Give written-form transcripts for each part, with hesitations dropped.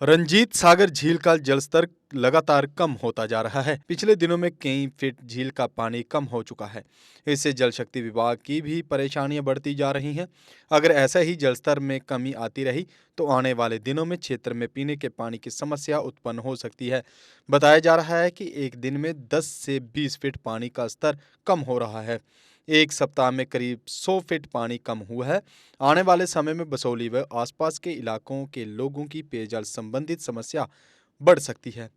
रंजीत सागर झील का जलस्तर लगातार कम होता जा रहा है। पिछले दिनों में कई फीट झील का पानी कम हो चुका है। इससे जल शक्ति विभाग की भी परेशानियां बढ़ती जा रही हैं। अगर ऐसा ही जलस्तर में कमी आती रही तो आने वाले दिनों में क्षेत्र में पीने के पानी की समस्या उत्पन्न हो सकती है। बताया जा रहा है कि एक दिन में 10 से 20 फीट पानी का स्तर कम हो रहा है। एक सप्ताह में करीब 100 फीट पानी कम हुआ है। आने वाले समय में बसोली व आसपास के इलाकों के लोगों की पेयजल संबंधित समस्या बढ़ सकती है।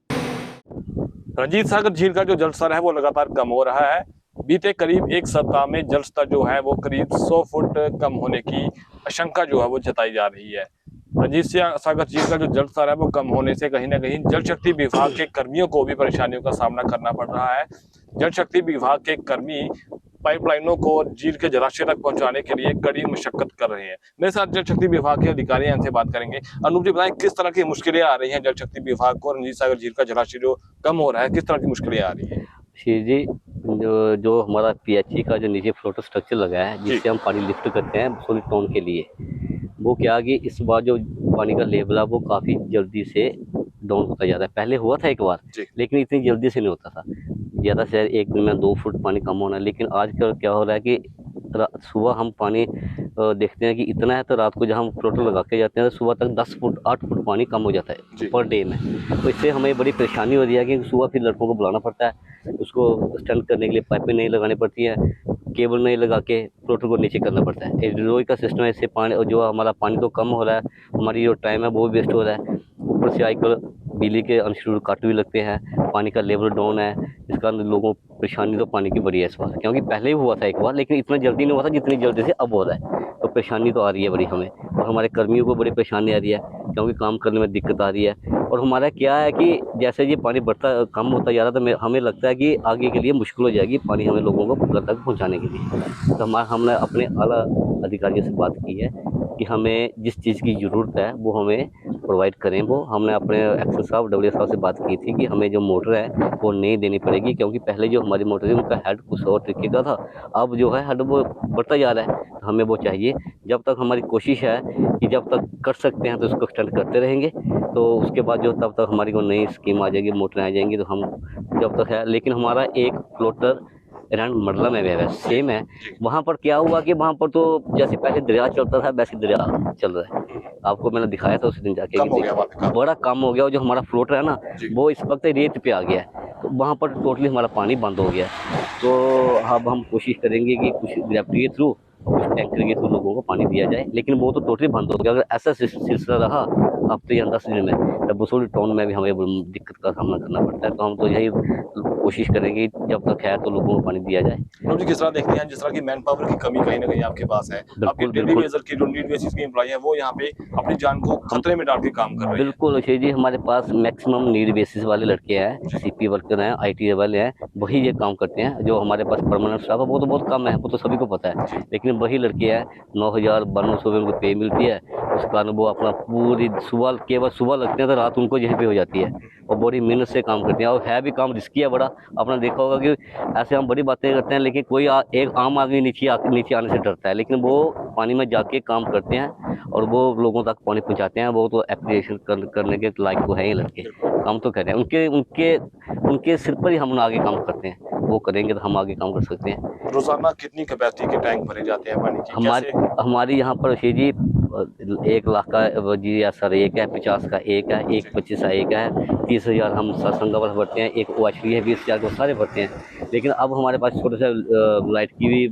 रंजीत सागर झील का जो जलस्तर है वो लगातार कम हो रहा है। बीते करीब एक सप्ताह में जलस्तर जो है वो करीब 100 फुट कम होने की आशंका जो है वो जताई जा रही है। रंजीत सागर झील का जो जलस्तर है वो कम होने से कहीं ना कहीं जल शक्ति विभाग के कर्मियों को भी परेशानियों का सामना करना पड़ रहा है। जल शक्ति विभाग के कर्मी पाइपलाइनों को झील के जलाशय तक पहुंचाने के लिए कड़ी मशक्कत कर रहे हैं। मेरे साथ जल शक्ति विभाग के अधिकारी हैं, इनसे बात करेंगे। अनूप जी, बताएं किस तरह की मुश्किलें आ रही हैं जल शक्ति विभाग को? रंजीत सागर झील का जलाशय जो कम हो रहा है, किस तरह की मुश्किलें आ रही है? जी, जो जो हमारा पीएचई का जो नीचे फ्लोटर स्ट्रक्चर लगा है, जिससे हम पानी लिफ्ट करते हैं सॉलिड टाउन के लिए, वो क्या कि इस बार जो पानी का लेवल है वो काफ़ी जल्दी से डाउन होता जा रहा है। पहले हुआ था एक बार, लेकिन इतनी जल्दी से नहीं होता था। ज़्यादा से एक दिन में 2 फुट पानी कम होना है। लेकिन आजकल क्या हो रहा है कि सुबह हम पानी देखते हैं कि इतना है, तो रात को जब हम फ्लोटर लगा के जाते हैं तो सुबह तक 10 फुट 8 फुट पानी कम हो जाता है पर डे में। तो इससे हमें बड़ी परेशानी हो रही है कि सुबह फिर लड़कों को बुलाना पड़ता है, उसको स्टैंड करने के लिए पाइपें नहीं लगानी पड़ती हैं, केबल नहीं लगा के फ्लोटर को नीचे करना पड़ता है। रोज का सिस्टम है, इससे पानी जो हमारा पानी तो कम हो रहा है, हमारी जो टाइम है वो भी वेस्ट हो रहा है। ऊपर से आजकल बिजली के अनशूर कट भी लगते हैं, पानी का लेवल डाउन है। इस कारण लोगों को परेशानी तो पानी की बड़ी है इस बार, क्योंकि पहले ही हुआ था एक बार, लेकिन इतना जल्दी नहीं हुआ था जितनी जल्दी से अब हो रहा है। तो परेशानी तो आ रही है बड़ी हमें, और हमारे कर्मियों को बड़ी परेशानी आ रही है, क्योंकि काम करने में दिक्कत आ रही है। और हमारा क्या है कि जैसे ये पानी बढ़ता कम होता जा रहा है, तो हमें लगता है कि आगे के लिए मुश्किल हो जाएगी पानी हमें लोगों को घर तक पहुँचाने के लिए। तो हमने अपने आला अधिकारियों से बात की है कि हमें जिस चीज़ की ज़रूरत है वो हमें प्रोवाइड करें। वो हमने अपने एक्सएल साहब डब्ल्यू साहब से बात की थी कि हमें जो मोटर है वो नहीं देनी पड़ेगी, क्योंकि पहले जो हमारी मोटर थी उनका हेड कुछ और तरीके का था, अब जो है हेड वो बढ़ता जा रहा है, तो हमें वो चाहिए। जब तक हमारी कोशिश है कि जब तक कर सकते हैं तो उसको एक्सटेंड करते रहेंगे, तो उसके बाद जो तब तक हमारी को नई स्कीम आ जाएगी, मोटरें आ जाएंगी, तो हम जब तक है। लेकिन हमारा एक फ्लोटर अराउंड मंडला में है, सेम है। वहाँ पर क्या हुआ कि वहाँ पर तो जैसे पहले दरिया चलता था वैसे दरिया चल रहा है। आपको मैंने दिखाया था उस दिन जाके, बड़ा कम हो गया। और जो हमारा फ्लोटर है ना, वो इस वक्त रेत पे आ गया है, तो वहाँ पर टोटली हमारा पानी बंद हो गया है। तो अब हम कोशिश करेंगे कि कुछ ग्रेविटी के थ्रू, कुछ टैंकर के थ्रू लोगों को पानी दिया जाए, लेकिन वो तो टोटली बंद हो गया। अगर ऐसा सिलसिला रहा हफ्ते या 10 दिन में, तब बसोली टाउन में भी हमें दिक्कत का सामना करना पड़ता है। तो हम तो यही कोशिश करेंगे जब तक है तो लोगों को पानी दिया जाए। जी, किस तरह देखते हैं जिस तरह की मैन पावर की कमी कहीं ना कहीं आपके पास है? आपके डेली बेसिस की जो नीड बेसिस की एम्प्लॉय है वो यहाँ पे अपनी जान को खतरे में डाल के काम कर रहे हैं। बिल्कुल अक्षय जी, हमारे पास मैक्सिमम नीड बेसिस वाले लड़के हैं, सीपी वर्कर हैं, आईटी वाले हैं, वही ये काम करते हैं। जो हमारे पास परमानेंट स्टाफ है वो तो बहुत कम है, वो तो सभी को पता है, लेकिन वही लड़के हैं 9,000-1200 में उनको पे मिलती है। उस कारण वो अपना पूरी सुबह, केवल सुबह लगते हैं तो रात उनको यहीं पे हो जाती है, और बड़ी मेहनत से काम करते हैं। और है भी काम रिस्की है बड़ा। आपने देखा होगा कि ऐसे हम बड़ी बातें करते हैं, लेकिन कोई एक आम आदमी नीचे आने से डरता है, लेकिन वो पानी में जाके काम करते हैं और वो लोगों तक पानी पहुंचाते हैं। वो तो एप्रिसिएशन करने के लायक तो है ही, लड़के काम तो कर रहे हैं। उनके उनके उनके सिर पर ही हम आगे काम करते हैं, वो करेंगे तो हम आगे काम कर सकते हैं। रोजाना कितनी कैपेसिटी के टैंक भरे जाते हैं पानी की? हमारी यहाँ पर जी 1 लाख का जी सर एक है, 50 का एक है, 1 25 का एक है, 30,000 हम सत्संग का भरते हैं, एक ओएचपी है 20,000 को सारे भरते हैं। लेकिन अब हमारे पास छोटे से लाइट की भी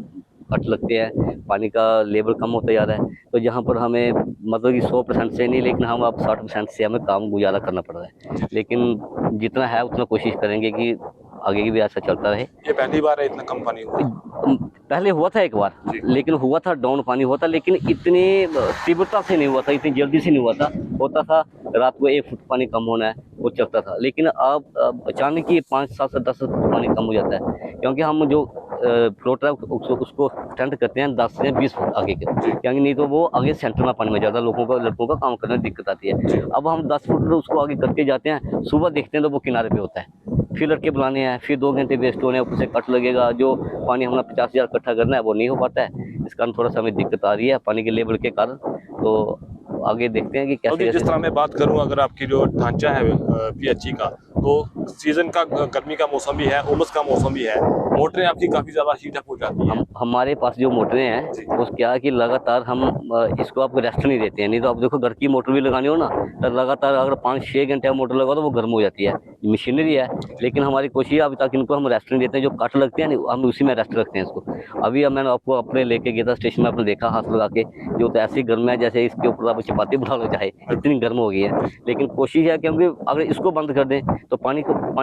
कट लगते हैं, पानी का लेवल कम होता जा रहा है। तो जहाँ पर हमें मतलब कि 100% से नहीं, लेकिन हम अब 60% से हमें काम गुजारा करना पड़ रहा है। लेकिन जितना है उतना कोशिश करेंगे कि आगे भी ऐसा चलता रहे। ये पहली बार है इतना कम पानी हुआ? पहले हुआ था एक बार, लेकिन हुआ था डाउन पानी हुआ था, लेकिन इतनी तीव्रता से नहीं हुआ था, इतनी जल्दी से नहीं हुआ था। होता था रात को 1 फुट पानी कम होना है वो चलता था, लेकिन अब अचानक ही 5 7 से 10 फुट पानी कम हो जाता है, क्योंकि हम जो फ्लोटर है उसको स्टैंड करते हैं 10 से 20 फुट आगे के, क्योंकि नहीं तो वो आगे सेंटर में पानी में ज़्यादा लड़कों का काम करने में दिक्कत आती है। अब हम 10 फुट उसको आगे करके जाते हैं, सुबह देखते हैं तो वो किनारे पे होता है, फिर लड़के बुलाने हैं, फिर 2 घंटे वेस्ट होने हैं, ऊपर से कट लगेगा। जो पानी हमने 50,000 इकट्ठा करना है वो नहीं हो पाता है। इस कारण थोड़ा सा हमें दिक्कत आ रही है पानी के लेवल के कारण। तो आगे देखते हैं कि और कैसे जिस कैसे। तरह मैं बात करूं, अगर आपकी जो ढांचा है पीएचई का, तो सीजन का गर्मी का मौसम भी है, उमस का मौसम भी है, मोटरें आपकी काफी ज्यादा हीट अप हो जाती है। हमारे पास जो मोटरें जी। हैं वो क्या है कि लगातार हम इसको आपको रेस्ट नहीं देते हैं। नहीं तो आप देखो घर की मोटर भी लगानी हो ना, तो लगातार अगर 5-6 घंटे आप मोटर लगाओ तो वो गर्म हो जाती है। मशीनरी है, लेकिन हमारी कोशिश है अभी तक इनको हम रेस्ट नहीं देते हैं। जो कट लगते हैं ना, हम उसी में रेस्ट रखते हैं इसको। अभी अब मैंने आपको अपने लेके गया था स्टेशन में, आपने देखा हाथ लगा के, जो तो ऐसी गर्म है जैसे इसके ऊपर आप चपाती बना लो चाहे, इतनी गर्म हो गई है। लेकिन कोशिश है क्योंकि अगर इसको बंद कर दें तो पानी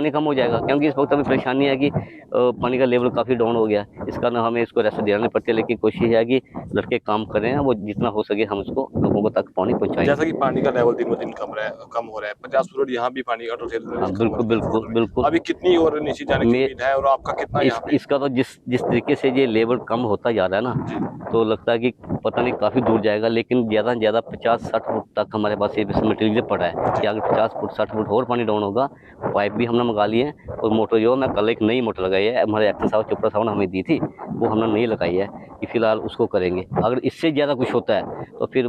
कम हो जाएगा, क्योंकि इस वक्त हमें परेशानी है कि पानी का लेवल काफ़ी डाउन हो गया है। इस कारण हमें इसको रेस्ट देनी पड़ती है। लेकिन कोशिश है कि लड़के काम कर रहे हैं, वो जितना हो सके हम इसको लोगों को तक पानी पहुंचाएं। जैसा कि पानी का लेवल दिनों दिन कम हो रहा है, 50 फुट यहाँ भी पानी ऑटो से हाँ, बिल्कुल। अभी कितनी और नीचे जाने की उम्मीद है, और आपका कितना यहाँ पे? इसका तो जिस तरीके से ये लेवल कम होता जा रहा है ना, तो लगता है कि पता नहीं काफ़ी दूर जाएगा। लेकिन ज़्यादा से ज़्यादा 50-60 फुट तक हमारे पास ये मटेरियल पड़ा है कि अगर 50 फुट 60 फुट और पानी डाउन होगा। पाइप भी हमने मंगा लिए हैं, और मोटर जो मैं कल एक नई मोटर लगाई है, हमारे एक्टर साहब चोपड़ा साहब ने हमें दी थी, वो हमने नहीं लगाई है कि फिलहाल उसको करेंगे। अगर इससे ज़्यादा कुछ होता है तो फिर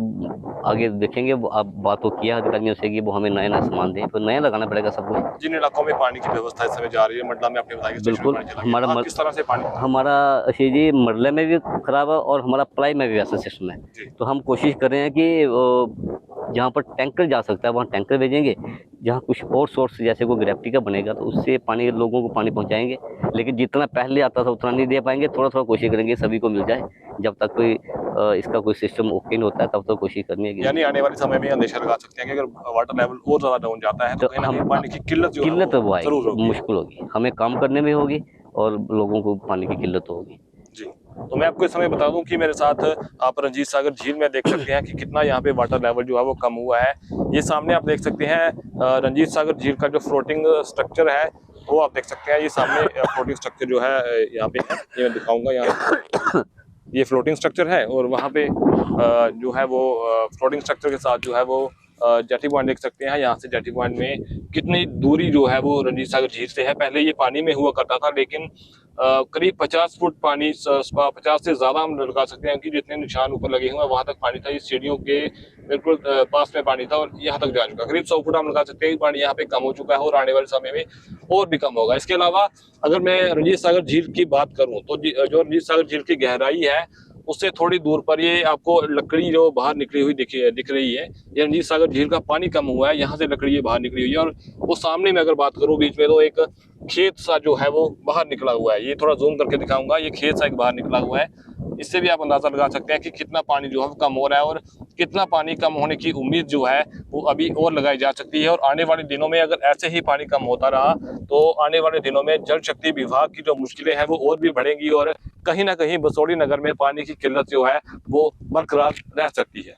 आगे देखेंगे। अब बात तो किया अधिकारियों से कि वो हमें नया सामान दें, फिर नया लगाना पड़ेगा सब कुछ। जिन इलाकों में पानी की व्यवस्था इस समय जा रही है, मंडला में आपने बताया कि बिल्कुल, हमारा किस तरह से पानी? हमारा जी मरले में भी खराब है और हमारा पलाई में भी वैसा सिस्टम है। तो हम कोशिश कर रहे हैं कि जहाँ पर टैंकर जा सकता है वहाँ टैंकर भेजेंगे। जहाँ कुछ और सोर्स जैसे कोई ग्रेविटी का बनेगा तो उससे पानी लोगों को पानी पहुँचाएंगे। लेकिन जितना पहले आता था उतना नहीं दे पाएंगे, थोड़ा थोड़ा कोशिश करेंगे सभी को मिल जाए। जब तक कोई इसका कोई सिस्टम ओके नहीं होता है तब तक कोशिश करनी है कि यानी आने वाले समय में अंदेशा लगा सकते हैं कि अगर वाटर लेवल और ज्यादा डाउन जाता है तो कहीं ना कहीं पानी की किल्लत जो है किल्लत वो आएगी, जरूर होगी। मुश्किल होगी, हमें काम करने में होगी और लोगों को पानी की किल्लत होगी। जी, तो मैं आपको इस समय बता दूं कि मेरे साथ आप रंजीत सागर झील में देख सकते हैं कि कितना यहाँ पे वाटर लेवल जो है वो कम हुआ है। ये सामने आप देख सकते हैं रंजीत सागर झील का जो फ्लोटिंग स्ट्रक्चर है वो आप देख सकते हैं। ये सामने फ्लोटिंग स्ट्रक्चर जो है यहाँ पे है, ये मैं दिखाऊंगा। यहाँ ये फ्लोटिंग स्ट्रक्चर है, और वहाँ पे जो है वो फ्लोटिंग स्ट्रक्चर के साथ जो है वो जेटी पॉइंट देख सकते हैं। यहाँ से जेटी पॉइंट में कितनी दूरी जो है वो रंजीत सागर झील से है। पहले ये पानी में हुआ करता था, लेकिन करीब 50 फुट पानी, 50 से ज्यादा हम लगा सकते हैं कि जितने निशान ऊपर लगे हुए हैं वहां तक पानी था। इस सीढ़ियों के बिल्कुल पास में पानी था और यहाँ तक जा चुका। करीब 100 फुट हम लगा सकते हैं कि पानी यहाँ पे कम हो चुका है, और आने वाले समय में और भी कम होगा। इसके अलावा अगर मैं रंजीत सागर झील की बात करूं तो जो रंजीत सागर झील की गहराई है उससे थोड़ी दूर पर ये आपको लकड़ी जो बाहर निकली हुई दिख रही है। ये रंजीत सागर झील का पानी कम हुआ है, यहाँ से लकड़ी ये बाहर निकली हुई है। और वो सामने में अगर बात करूँ बीच में, तो एक खेत सा जो है वो बाहर निकला हुआ है। ये थोड़ा जूम करके दिखाऊंगा, ये खेत सा एक बाहर निकला हुआ है। इससे भी आप अंदाजा लगा सकते हैं कि कितना पानी जो है वो कम हो रहा है, और कितना पानी कम होने की उम्मीद जो है वो अभी और लगाई जा सकती है। और आने वाले दिनों में अगर ऐसे ही पानी कम होता रहा तो आने वाले दिनों में जल शक्ति विभाग की जो मुश्किलें हैं वो और भी बढ़ेंगी, और कहीं ना कहीं बसोड़ी नगर में पानी की किल्लत जो है वो बरकरार रह सकती है।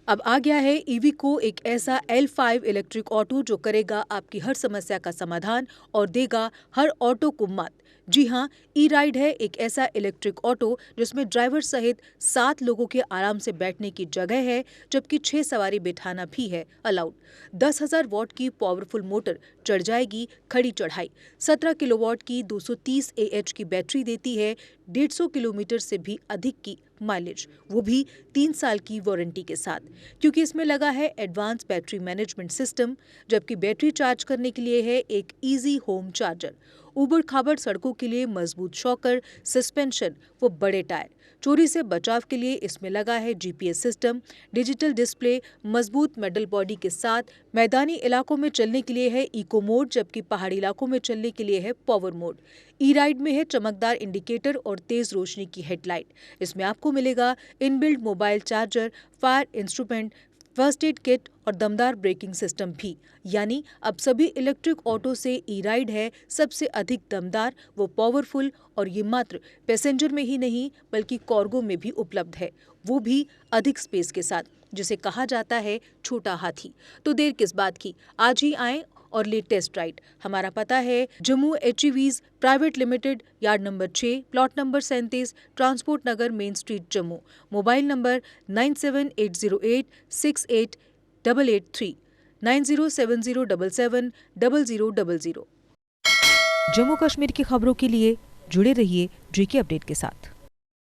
अब आ गया है ईवीको, एक ऐसा L5 इलेक्ट्रिक ऑटो जो करेगा आपकी हर समस्या का समाधान और देगा हर ऑटो को मत। जी हाँ, ई राइड है एक ऐसा इलेक्ट्रिक ऑटो जिसमें ड्राइवर सहित 7 लोगों के आराम से बैठने की जगह है, जबकि 6 सवारी बिठाना भी है अलाउड। 10,000 वॉट की पावरफुल मोटर चढ़ जाएगी खड़ी चढ़ाई। 17 किलोवाट की 230 AH की बैटरी देती है 150 किलोमीटर से भी अधिक की माइलेज, वो भी 3 साल की वारंटी के साथ, क्योंकि इसमें लगा है एडवांस बैटरी मैनेजमेंट सिस्टम। जबकि बैटरी चार्ज करने के लिए है एक इजी होम चार्जर। उबड़ खाबड़ सड़कों के लिए मजबूत शॉकर, सस्पेंशन व बड़े टायर। चोरी से बचाव के लिए इसमें लगा है GPS सिस्टम, डिजिटल डिस्प्ले, मजबूत मेटल बॉडी के साथ। मैदानी इलाकों में चलने के लिए है इको मोड, जबकि पहाड़ी इलाकों में चलने के लिए है पावर मोड। ई राइड में है चमकदार इंडिकेटर और तेज रोशनी की हेडलाइट। इसमें आपको मिलेगा inbuilt mobile charger, fire instrument, first aid kit और दमदार ब्रेकिंग सिस्टम भी। यानी अब सभी इलेक्ट्रिक ऑटो से ई राइड है सबसे अधिक दमदार व पावरफुल, और ये मात्र पैसेंजर में ही नहीं बल्कि कार्गो में भी उपलब्ध है, वो भी अधिक स्पेस के साथ, जिसे कहा जाता है छोटा हाथी। तो देर किस बात की, आज ही आएं और ले टेस्ट राइड। हमारा पता है Jammu HEVs private limited, yard number 6, plot number 37, transport Nagar, main street, Jammu. Mobile number 9780868883, 9070770000। Jammu Kashmir की खबरों के लिए जुड़े रहिए जेके अपडेट के साथ।